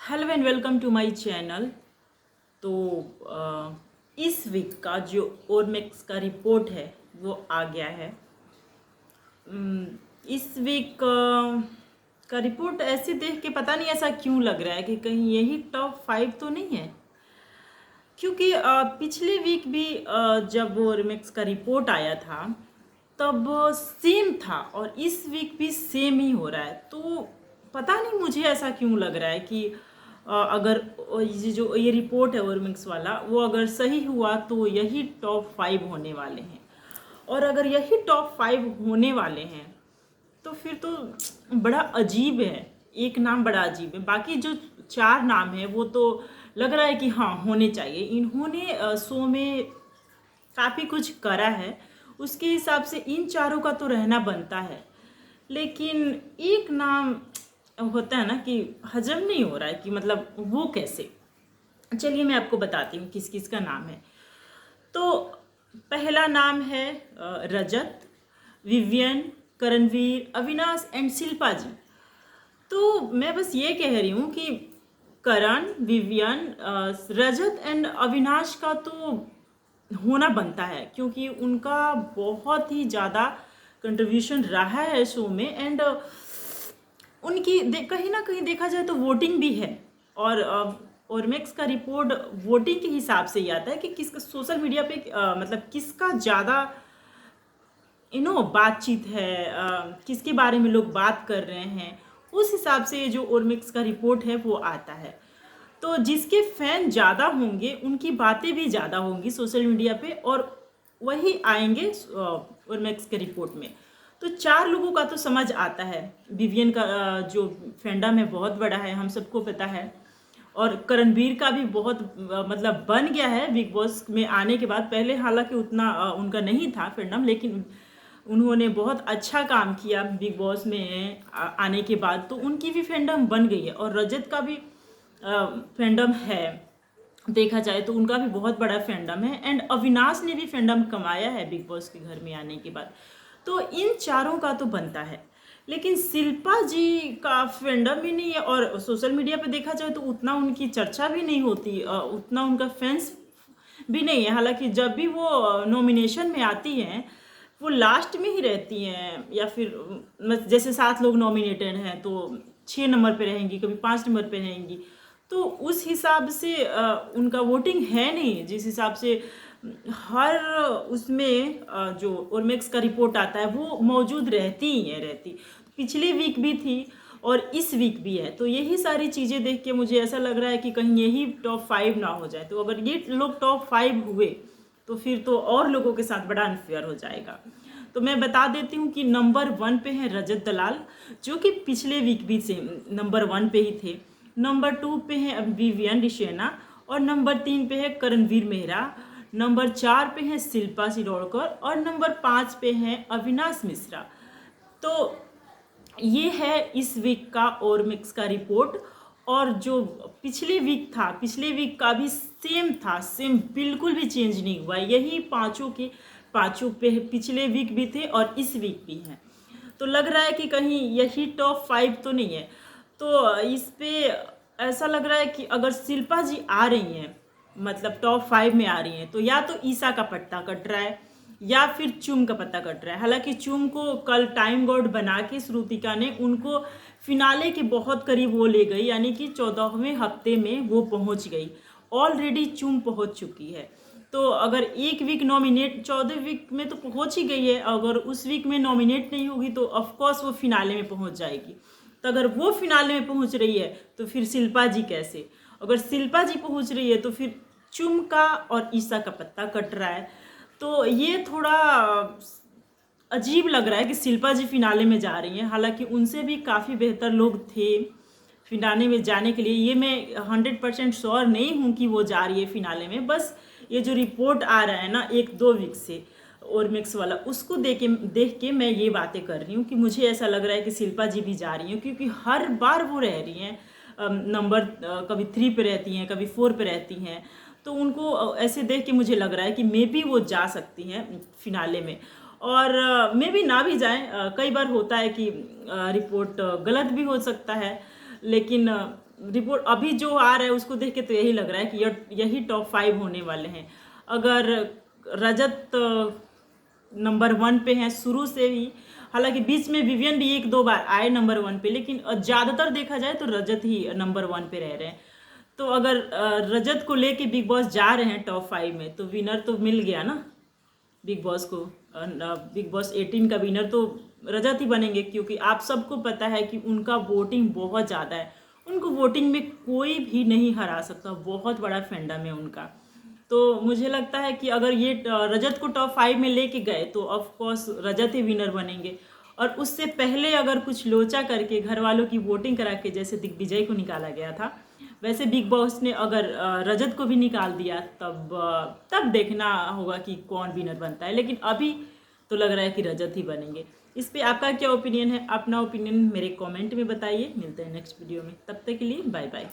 Hello and welcome to my channel. तो इस week का जो ओरमेक्स का रिपोर्ट है वो आ गया है। इस वीक का रिपोर्ट ऐसे देख के पता नहीं ऐसा क्यों लग रहा है कि कहीं यही टॉप 5 तो नहीं है, क्योंकि पिछले वीक भी जब ओरमेक्स का रिपोर्ट आया था तब सेम था और इस वीक भी सेम ही हो रहा है। तो पता नहीं मुझे ऐसा क्यों लग रहा है कि अगर ये रिपोर्ट है ओरमिक्स वाला वो अगर सही हुआ तो यही टॉप 5 होने वाले हैं, और अगर यही टॉप 5 होने वाले हैं तो फिर तो बड़ा अजीब है। एक नाम बड़ा अजीब है, बाकी जो 4 नाम है वो तो लग रहा है कि हाँ होने चाहिए। इन्होंने शो में काफ़ी कुछ करा है, उसके हिसाब से इन चारों का तो रहना बनता है। लेकिन एक नाम होता है ना कि हजम नहीं हो रहा है कि मतलब वो कैसे। चलिए मैं आपको बताती हूँ किस किस का नाम है। तो पहला नाम है रजत, विवियन, करणवीर, अविनाश एंड शिल्पा जी। तो मैं बस ये कह रही हूँ कि करण, विवियन, रजत एंड अविनाश का तो होना बनता है, क्योंकि उनका बहुत ही ज़्यादा कंट्रीब्यूशन रहा है शो में। एंड उनकी कहीं ना कहीं देखा जाए तो वोटिंग भी है, और मैक्स का रिपोर्ट वोटिंग के हिसाब से ही आता है कि किसका सोशल मीडिया पे मतलब किसका ज़्यादा बातचीत है, किसके बारे में लोग बात कर रहे हैं, उस हिसाब से जो ओरमिक्स का रिपोर्ट है वो आता है। तो जिसके फैन ज़्यादा होंगे उनकी बातें भी ज़्यादा होंगी सोशल मीडिया पे, और वही आएंगे ओरमिक्स के रिपोर्ट में। तो 4 लोगों का तो समझ आता है। विवियन का जो फैंडम है बहुत बड़ा है, हम सबको पता है। और करणवीर का भी बहुत मतलब बन गया है बिग बॉस में आने के बाद। पहले हालांकि उतना उनका नहीं था फैंडम, लेकिन उन्होंने बहुत अच्छा काम किया बिग बॉस में आने के बाद, तो उनकी भी फैंडम बन गई है। और रजत का भी फैंडम है, देखा जाए तो उनका भी बहुत बड़ा फैंडम है। एंड अविनाश ने भी फैंडम कमाया है बिग बॉस के घर में आने के बाद। तो इन चारों का तो बनता है, लेकिन शिल्पा जी का फैंडम भी नहीं है, और सोशल मीडिया पे देखा जाए तो उतना उनकी चर्चा भी नहीं होती, उतना उनका फैंस भी नहीं है। हालांकि जब भी वो नॉमिनेशन में आती हैं वो लास्ट में ही रहती हैं, या फिर जैसे 7 लोग नॉमिनेटेड हैं तो 6 नंबर पे रहेंगी, कभी 5 नंबर पे रहेंगी। तो उस हिसाब से उनका वोटिंग है नहीं, जिस हिसाब से हर उसमें जो ओरमेक्स का रिपोर्ट आता है वो मौजूद रहती ही है रहती। पिछले वीक भी थी और इस वीक भी है। तो यही सारी चीज़ें देख के मुझे ऐसा लग रहा है कि कहीं यही टॉप 5 ना हो जाए। तो अगर ये लोग टॉप 5 हुए तो फिर तो और लोगों के साथ बड़ा अनफेयर हो जाएगा। तो मैं बता देती हूँ कि नंबर 1 पे है रजत दलाल, जो कि पिछले वीक भी से नंबर 1 पे ही थे। नंबर 2 पे है विवियन डिशेना, और नंबर 3 पे है करणवीर मेहरा। नंबर 4 पे है शिल्पा शिरोडकर, और नंबर 5 पे है अविनाश मिश्रा। तो ये है इस वीक का ओरमिक्स का रिपोर्ट। और जो पिछले वीक था, पिछले वीक का भी सेम था, सेम, बिल्कुल भी चेंज नहीं हुआ। यही पांचों के पांचों पे पिछले वीक भी थे और इस वीक भी हैं। तो लग रहा है कि कहीं यही टॉप 5 तो नहीं है। तो इस पे ऐसा लग रहा है कि अगर शिल्पा जी आ रही हैं, मतलब टॉप 5 में आ रही हैं, तो या तो ईसा का पत्ता कट रहा है या फिर चुम का पत्ता कट रहा है। हालांकि चुम को कल टाइम गॉड बना के श्रुतिका ने उनको फिनाले के बहुत करीब वो ले गई, यानी कि 14वें हफ्ते में वो पहुंच गई। ऑलरेडी चुम पहुंच चुकी है। तो अगर एक वीक नॉमिनेट, 14 वीक में तो पहुंच ही गई है, अगर उस वीक में नॉमिनेट नहीं होगी तो ऑफकोर्स वो फिनाले में पहुंच जाएगी। तो अगर वो फिनाले में पहुंच रही है तो फिर शिल्पा जी कैसे? अगर शिल्पा जी पहुंच रही है तो फिर चुम का और ईसा का पत्ता कट रहा है। तो ये थोड़ा अजीब लग रहा है कि शिल्पा जी फिनाले में जा रही हैं। हालांकि उनसे भी काफ़ी बेहतर लोग थे फिनाले में जाने के लिए। ये मैं 100% श्योर नहीं हूँ कि वो जा रही है फिनाले में। बस ये जो रिपोर्ट आ रहा है ना 1-2 वीक से ओरमेक्स वाला, उसको देख के मैं ये बातें कर रही हूँ कि मुझे ऐसा लग रहा है कि शिल्पा जी भी जा रही हैं, क्योंकि हर बार वो रह रही हैं नंबर कभी 3 पे रहती हैं, कभी 4 पे रहती हैं। तो उनको ऐसे देख के मुझे लग रहा है कि मे बी वो जा सकती हैं फिनाले में। और मे बी ना भी जाएं, कई बार होता है कि रिपोर्ट गलत भी हो सकता है। लेकिन रिपोर्ट अभी जो आ रहा है उसको देख के तो यही लग रहा है कि यही टॉप 5 होने वाले हैं। अगर रजत नंबर 1 पे हैं शुरू से ही, हालांकि बीच में विवियन भी 1-2 बार आए नंबर 1 पे, लेकिन ज़्यादातर देखा जाए तो रजत ही नंबर 1 पे रह रहे हैं। तो अगर रजत को लेके बिग बॉस जा रहे हैं टॉप 5 में, तो विनर तो मिल गया ना बिग बॉस को। बिग बॉस 18 का विनर तो रजत ही बनेंगे, क्योंकि आप सबको पता है कि उनका वोटिंग बहुत ज़्यादा है। उनको वोटिंग में कोई भी नहीं हरा सकता, बहुत बड़ा फैंडम है उनका। तो मुझे लगता है कि अगर ये रजत को टॉप 5 में लेके गए तो of course Rajat he winner बनेंगे। और उससे पहले अगर कुछ लोचा करके घर वालों की वोटिंग करा के, जैसे दिग्विजय को निकाला गया था, वैसे बिग बॉस ने अगर रजत को भी निकाल दिया, तब देखना होगा कि कौन विनर बनता है। लेकिन अभी तो लग रहा है कि रजत ही बनेंगे। इस पे आपका क्या ओपिनियन है? अपना ओपिनियन मेरे कमेंट में बताइए। मिलते हैं नेक्स्ट वीडियो में, तब तक के लिए बाय बाय।